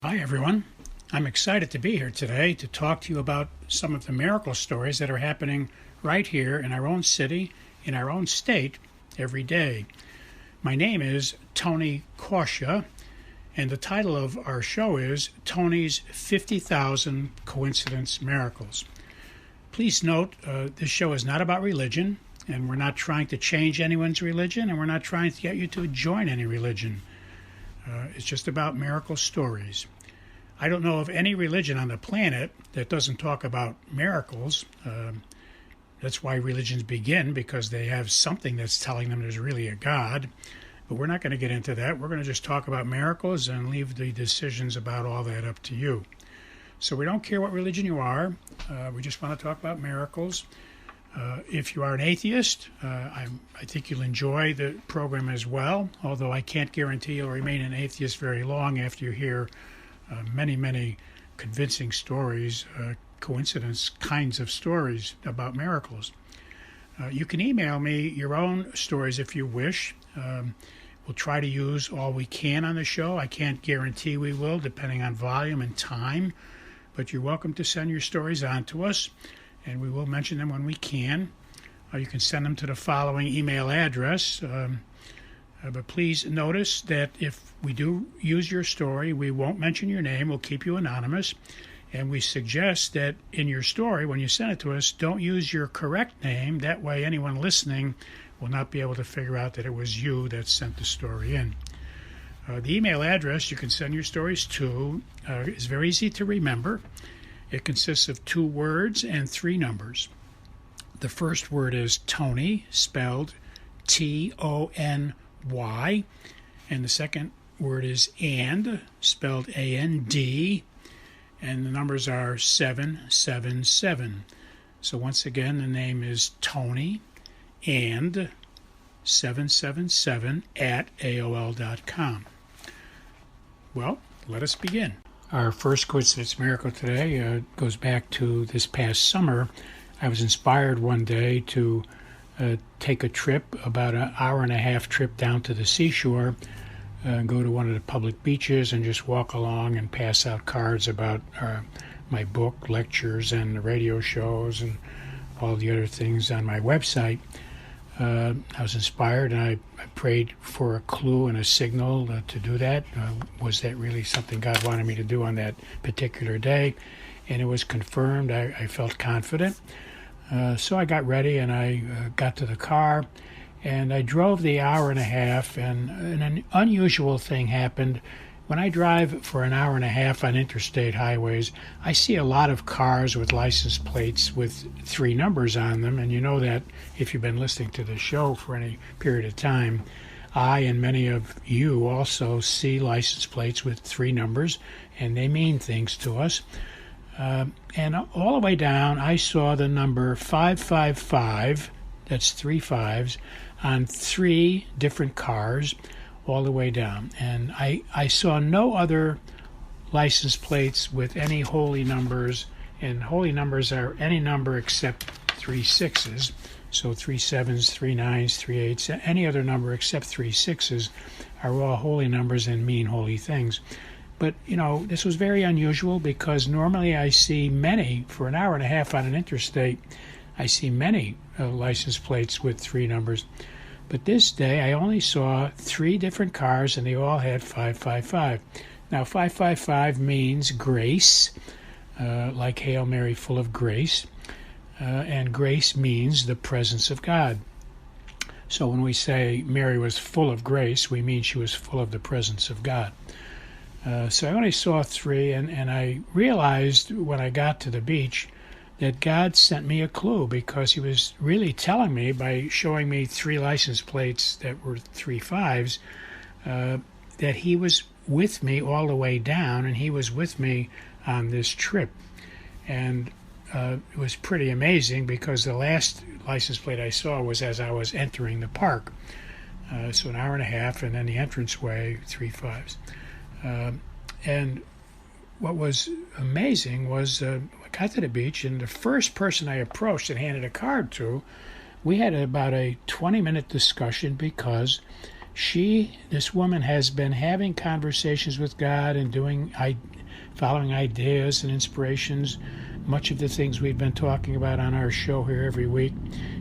Hi, everyone. I'm excited to be here today to talk to you about some of the miracle stories that are happening right here in our own city, in our own state, every day. My name is Tony Kausha, and the title of our show is Tony's 50,000 Coincidence Miracles. Please note, this show is not about religion, and we're not trying to change anyone's religion, and we're not trying to get you to join any religion. It's just about miracle stories. I don't know of any religion on the planet that doesn't talk about miracles. That's why religions begin, because they have something that's telling them there's really a God. But we're not going to get into that. We're going to just talk about miracles and leave the decisions about all that up to you. So we don't care what religion you are. We just want to talk about miracles. If you are an atheist, I think you'll enjoy the program as well, although I can't guarantee you'll remain an atheist very long after you hear many convincing stories, coincidence kinds of stories about miracles. You can email me your own stories if you wish. We'll try to use all we can on the show. I can't guarantee we will, depending on volume and time, but you're welcome to send your stories on to us, and we will mention them when we can. You can send them to the following email address. But please notice that if we do use your story, we won't mention your name. We'll keep you anonymous. And we suggest that in your story, when you send it to us, don't use your correct name. That way anyone listening will not be able to figure out that it was you that sent the story in. The email address you can send your stories to is very easy to remember. It consists of 2 words and 3 numbers. The first word is Tony, spelled Tony, and the second word is and, spelled A-N-D, and the numbers are 777. So once again, the name is Tony and 777 at AOL.com. Well, let us begin. Our first coincidence miracle today goes back to this past summer. I was inspired one day to take a trip, about an hour-and-a-half trip down to the seashore, go to one of the public beaches and just walk along and pass out cards about my book, lectures, and the radio shows and all the other things on my website. I was inspired, and I prayed for a clue and a signal to do that. Was that really something God wanted me to do on that particular day? And it was confirmed. I felt confident. So I got ready, and I got to the car, and I drove the hour and a half, and an unusual thing happened. When I drive for an hour and a half on interstate highways, I see a lot of cars with license plates with 3 numbers on them, and you know that if you've been listening to the show for any period of time. I and many of you also see license plates with 3 numbers, and they mean things to us. And all the way down, I saw the number 555, that's 3 5s, on 3 different cars all the way down. And I saw no other license plates with any holy numbers, and holy numbers are any number except 3 6s. So 3 7s, 3 9s, 3 8s, any other number except 3 6s are all holy numbers and mean holy things. But, you know, this was very unusual because normally I see many, for an hour and a half on an interstate, I see many license plates with 3 numbers. But this day I only saw 3 different cars, and they all had 555. Now, 555 means grace, like Hail Mary, full of grace. And grace means the presence of God. So when we say Mary was full of grace, we mean she was full of the presence of God. So I only saw 3, and I realized when I got to the beach that God sent me a clue, because he was really telling me by showing me 3 license plates that were 3 5s that he was with me all the way down, and he was with me on this trip. And it was pretty amazing because the last license plate I saw was as I was entering the park. So an hour and a half, and then the entranceway, 3 5s. And what was amazing was I got to the beach, and the first person I approached and handed a card to, we had about a 20-minute discussion because This woman has been having conversations with God and following ideas and inspirations, much of the things we've been talking about on our show here every week.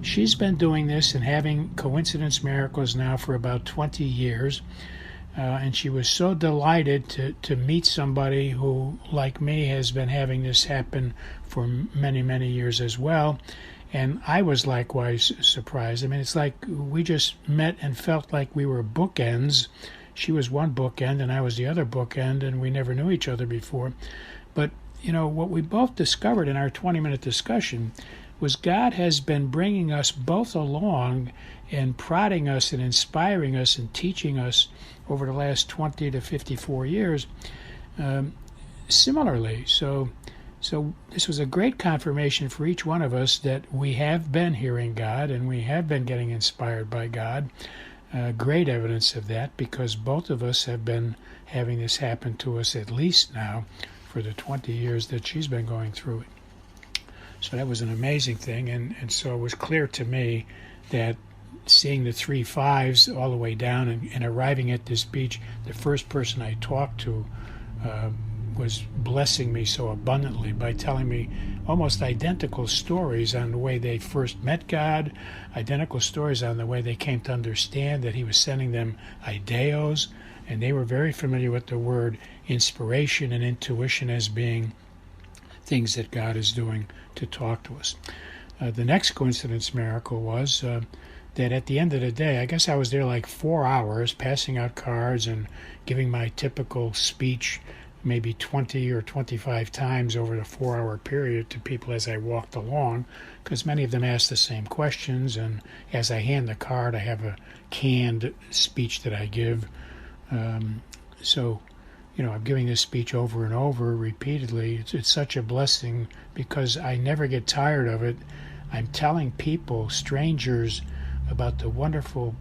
She's been doing this and having coincidence miracles now for about 20 years. And she was so delighted to meet somebody who, like me, has been having this happen for many, many years as well. And I was likewise surprised. I mean, it's like we just met and felt like we were bookends. She was one bookend and I was the other bookend, and we never knew each other before. But, what we both discovered in our 20-minute discussion was God has been bringing us both along and prodding us and inspiring us and teaching us over the last 20 to 54 years similarly. So this was a great confirmation for each one of us that we have been hearing God and we have been getting inspired by God. Great evidence of that, because both of us have been having this happen to us at least now for the 20 years that she's been going through it. So that was an amazing thing, and so it was clear to me that seeing the 3 5s all the way down and arriving at this beach, the first person I talked to was blessing me so abundantly by telling me almost identical stories on the way they first met God, identical stories on the way they came to understand that he was sending them ideos, and they were very familiar with the word inspiration and intuition as being things that God is doing to talk to us. The next coincidence miracle was that at the end of the day, I guess I was there like 4 hours passing out cards and giving my typical speech maybe 20 or 25 times over the 4-hour period to people as I walked along, because many of them asked the same questions, and as I hand the card, I have a canned speech that I give. So I'm giving this speech over and over repeatedly. It's such a blessing because I never get tired of it. I'm telling people, strangers, about the wonderful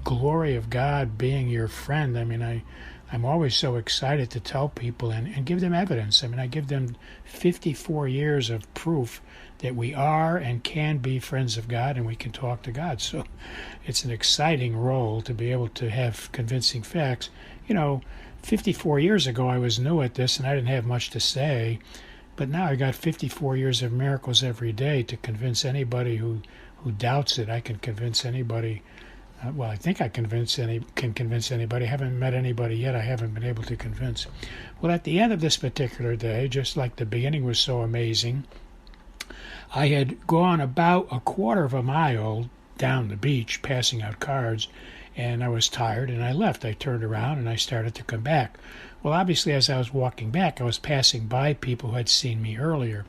glory of God being your friend. I mean, I'm always so excited to tell people and give them evidence. I mean, I give them 54 years of proof that we are and can be friends of God and we can talk to God. So it's an exciting role to be able to have convincing facts. 54 years ago I was new at this and I didn't have much to say, but now I got 54 years of miracles every day to convince anybody who doubts it. I can convince anybody. I think I can convince anybody. I haven't met anybody yet I haven't been able to convince. Well, at the end of this particular day, just like the beginning was so amazing, I had gone about a quarter of a mile down the beach passing out cards, and I was tired and I left. I turned around and I started to come back. Well, obviously, as I was walking back, I was passing by people who had seen me earlier.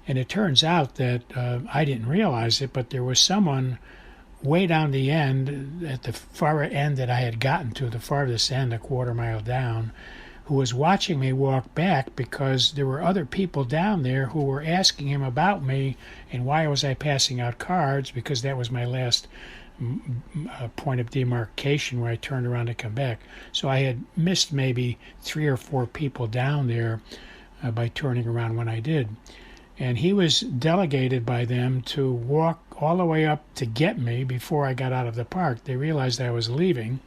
And it turns out that I didn't realize it, but there was someone way down the end, at the far end that I had gotten to, the farthest end, a quarter mile down, who was watching me walk back because there were other people down there who were asking him about me and why was I passing out cards, because that was my last point of demarcation where I turned around to come back. So I had missed maybe 3 or 4 people down there by turning around when I did. And he was delegated by them to walk all the way up to get me before I got out of the park. They realized I was leaving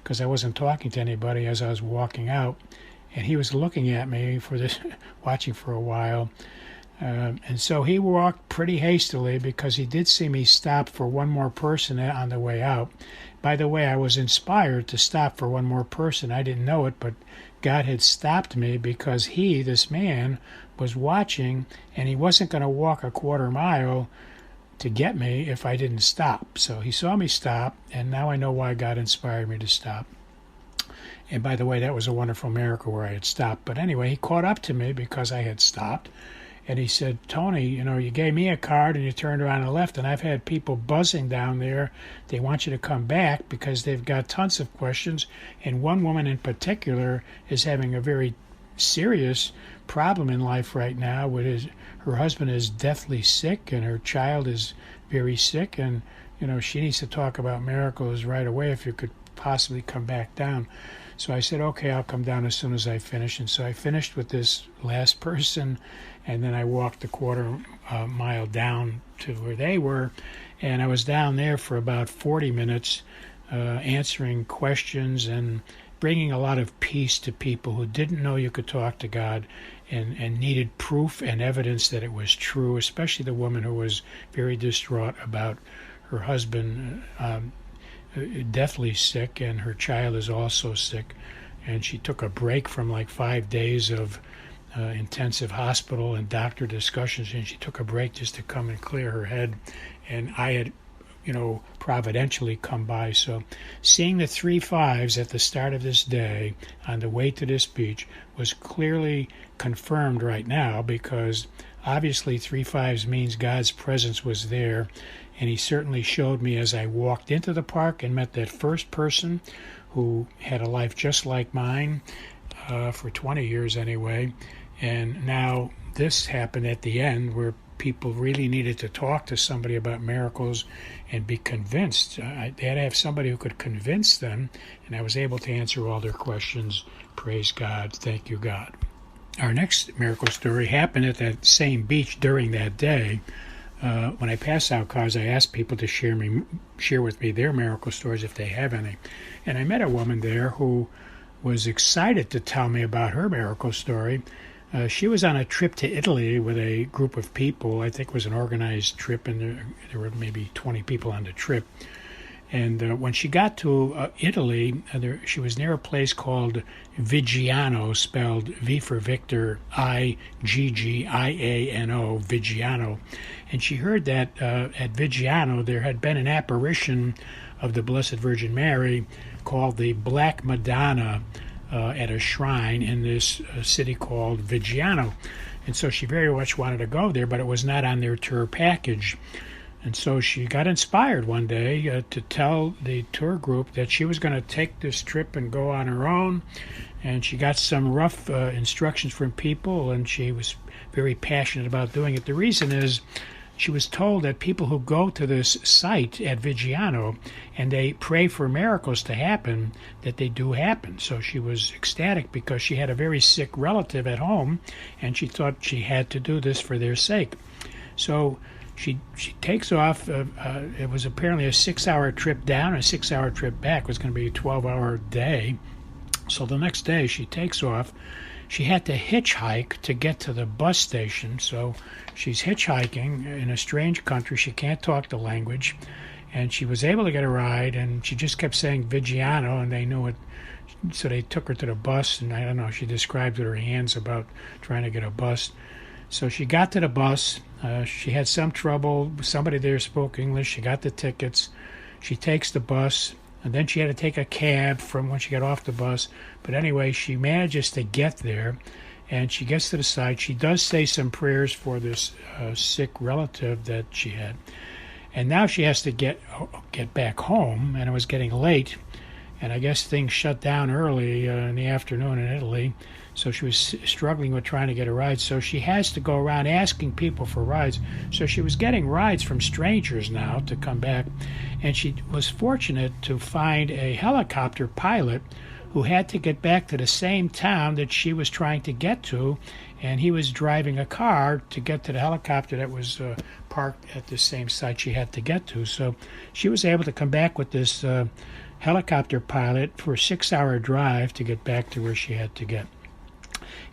because I wasn't talking to anybody as I was walking out. And he was looking at me for this, watching for a while. And so he walked pretty hastily because he did see me stop for one more person on the way out. By the way, I was inspired to stop for one more person. I didn't know it, but God had stopped me because this man, was watching, and he wasn't going to walk a quarter mile to get me if I didn't stop. So he saw me stop, and now I know why God inspired me to stop. And by the way, that was a wonderful miracle where I had stopped. But anyway, he caught up to me because I had stopped. And he said, Tony, you gave me a card and you turned around and left, and I've had people buzzing down there. They want you to come back because they've got tons of questions. And one woman in particular is having a very serious problem in life right now. Her husband is deathly sick and her child is very sick. And, she needs to talk about miracles right away if you could possibly come back down. So I said, okay, I'll come down as soon as I finish. And so I finished with this last person, and then I walked a quarter mile down to where they were, and I was down there for about 40 minutes answering questions and bringing a lot of peace to people who didn't know you could talk to God and needed proof and evidence that it was true, especially the woman who was very distraught about her husband deathly sick, and her child is also sick. And she took a break from like 5 days of intensive hospital and doctor discussions, and she took a break just to come and clear her head. And I had, providentially come by. So seeing the 3 5s at the start of this day on the way to this beach was clearly confirmed right now, because obviously 3 5s means God's presence was there. And he certainly showed me as I walked into the park and met that first person who had a life just like mine, for 20 years anyway. And now this happened at the end, where people really needed to talk to somebody about miracles and be convinced. They had to have somebody who could convince them, and I was able to answer all their questions. Praise God. Thank you, God. Our next miracle story happened at that same beach during that day. When I pass out cars, I ask people to share with me their miracle stories if they have any. And I met a woman there who was excited to tell me about her miracle story. She was on a trip to Italy with a group of people. I think it was an organized trip, and there were maybe 20 people on the trip. And when she got to Italy, she was near a place called Viggiano, spelled V for Victor, Iggiano, Viggiano. And she heard that at Viggiano there had been an apparition of the Blessed Virgin Mary called the Black Madonna at a shrine in this city called Viggiano. And so she very much wanted to go there, but it was not on their tour package. And so she got inspired one day to tell the tour group that she was going to take this trip and go on her own. And she got some rough instructions from people, and she was very passionate about doing it. The reason is she was told that people who go to this site at Viggiano and they pray for miracles to happen, that they do happen. So she was ecstatic because she had a very sick relative at home, and she thought she had to do this for their sake. So she takes off. It was apparently a 6-hour trip down, a 6-hour trip back. It was going to be a 12-hour day. So the next day she takes off. She had to hitchhike to get to the bus station. So she's hitchhiking in a strange country. She can't talk the language. And she was able to get a ride, and she just kept saying Viggiano, and they knew it. So they took her to the bus, and I don't know, she described with her hands about trying to get a bus. So she got to the bus. She had some trouble. Somebody there spoke English. She got the tickets. She takes the bus, and then she had to take a cab from when she got off the bus. But anyway, she manages to get there, and she gets to the site. She does say some prayers for this sick relative that she had. And now she has to get back home, and it was getting late. And I guess things shut down early in the afternoon in Italy. So she was struggling with trying to get a ride. So she has to go around asking people for rides. So she was getting rides from strangers now to come back. And she was fortunate to find a helicopter pilot who had to get back to the same town that she was trying to get to. And he was driving a car to get to the helicopter that was parked at the same site she had to get to. So she was able to come back with this helicopter pilot for a 6-hour drive to get back to where she had to get.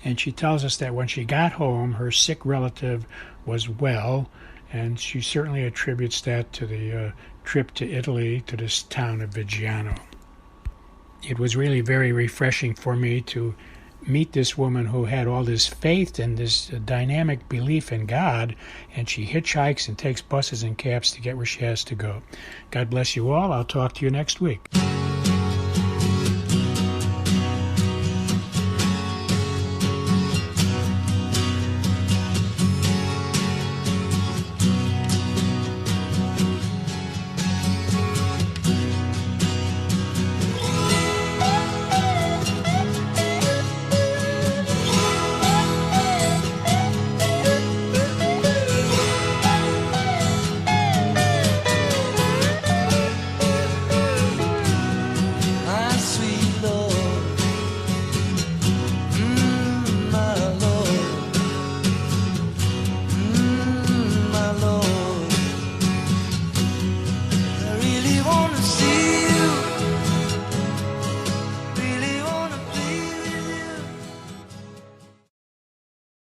And she tells us that when she got home, her sick relative was well, and she certainly attributes that to the trip to Italy, to this town of Viggiano. It was really very refreshing for me to meet this woman who had all this faith and this dynamic belief in God, and she hitchhikes and takes buses and cabs to get where she has to go. God bless you all. I'll talk to you next week.